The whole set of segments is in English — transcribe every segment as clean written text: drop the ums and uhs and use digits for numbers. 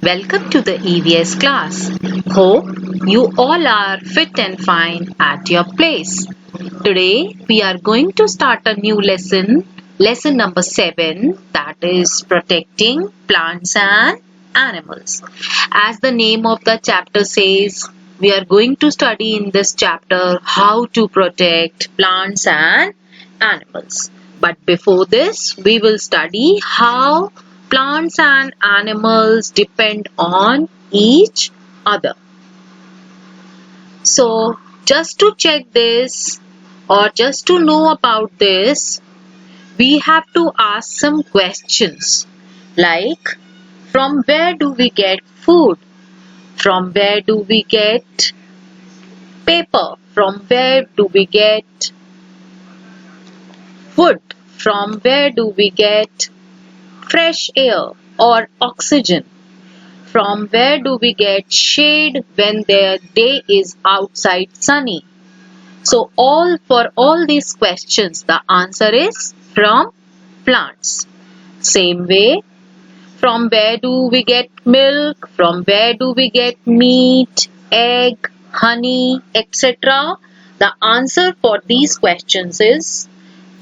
Welcome to the EVS class. Hope you all are fit and fine at your place. Today we are going to start a new lesson number 7, that is protecting plants and animals. As the name of the chapter says, we are going to study in this chapter how to protect plants and animals. But before this, we will study how plants and animals depend on each other. So, just to check this or just to know about this, we have to ask some questions like, from where do we get food? From where do we get paper? From where do we get wood? From where do we get fresh air or oxygen? From where do we get shade when the day is outside sunny? So for all these questions, the answer is from plants. Same way, from where do we get milk? From where do we get meat, egg, honey, etc.? The answer for these questions is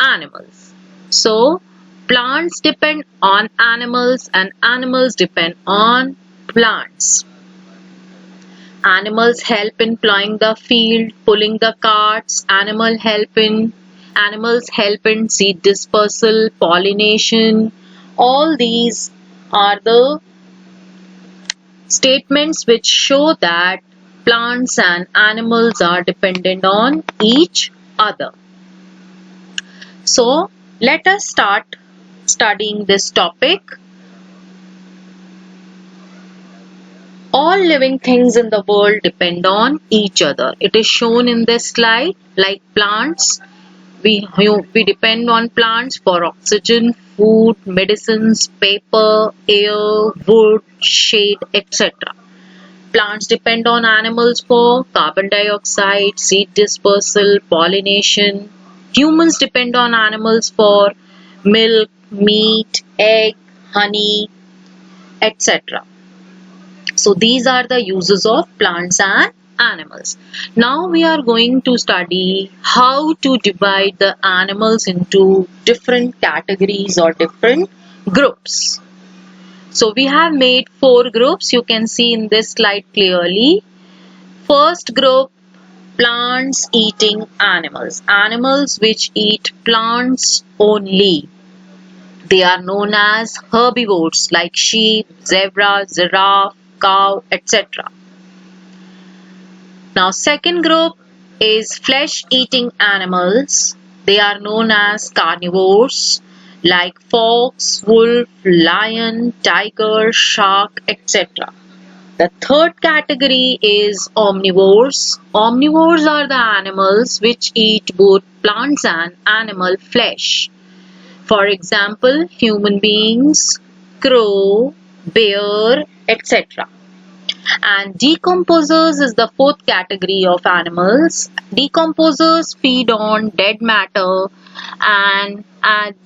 animals. So, plants depend on animals and animals depend on plants. Animals help in plowing the field, pulling the carts. Animals help in seed dispersal, pollination. All these are the statements which show that plants and animals are dependent on each other. So, let us start studying this topic. All living things in the world depend on each other. It is shown in this slide. Like plants, we depend on plants for oxygen, food, medicines, paper, air, wood, shade, etc. Plants depend on animals for carbon dioxide, seed dispersal, pollination. Humans depend on animals for milk, meat, egg, honey, etc. So these are the uses of plants and animals. Now we are going to study how to divide the animals into different categories or different groups. So we have made 4 groups. You can see in this slide clearly. First group, plants eating animals. Animals which eat plants only. They are known as herbivores like sheep, zebra, giraffe, cow, etc. Now second group is flesh eating animals. They are known as carnivores like fox, wolf, lion, tiger, shark, etc. The third category is omnivores. Omnivores are the animals which eat both plants and animal flesh. For example, human beings, crow, bear, etc. And decomposers is the fourth category of animals. Decomposers feed on dead matter and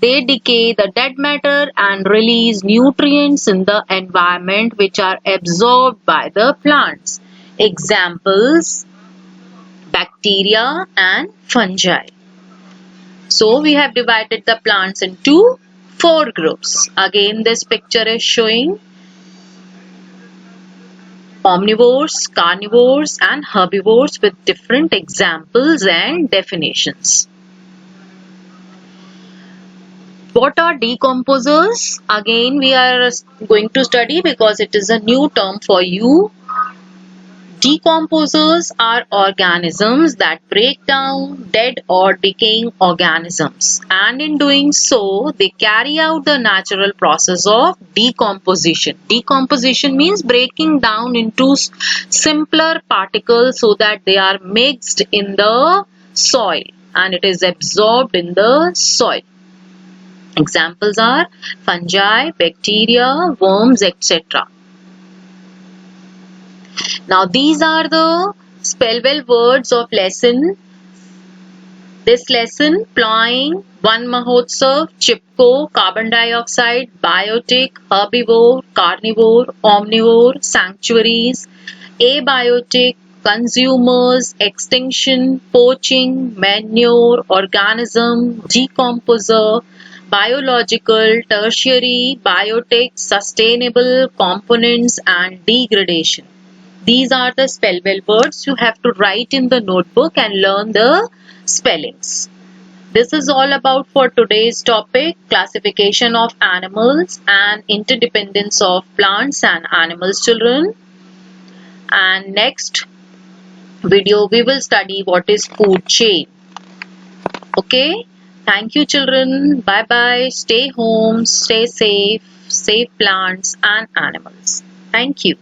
they decay the dead matter and release nutrients in the environment which are absorbed by the plants. Examples, bacteria and fungi. So we have divided the plants into 4 groups. Again, this picture is showing omnivores, carnivores and herbivores with different examples and definitions. What are decomposers? Again, we are going to study because it is a new term for you. Decomposers are organisms that break down dead or decaying organisms, and in doing so, they carry out the natural process of decomposition. Decomposition means breaking down into simpler particles so that they are mixed in the soil and it is absorbed in the soil. Examples are fungi, bacteria, worms, etc. Now these are the spellwell words of lesson This lesson, plowing, One Mahotsav, Chipko, carbon dioxide, biotic, herbivore, carnivore, omnivore, sanctuaries, abiotic, consumers, extinction, poaching, manure, organism, decomposer, biological, tertiary, biotic, sustainable, components, and degradation. These are the spellwell words you have to write in the notebook and learn the spellings. This is all about for today's topic, classification of animals and interdependence of plants and animals, children. And next video we will study what is food chain. Okay, thank you, children. Bye bye. Stay home, stay safe, save plants and animals. Thank you.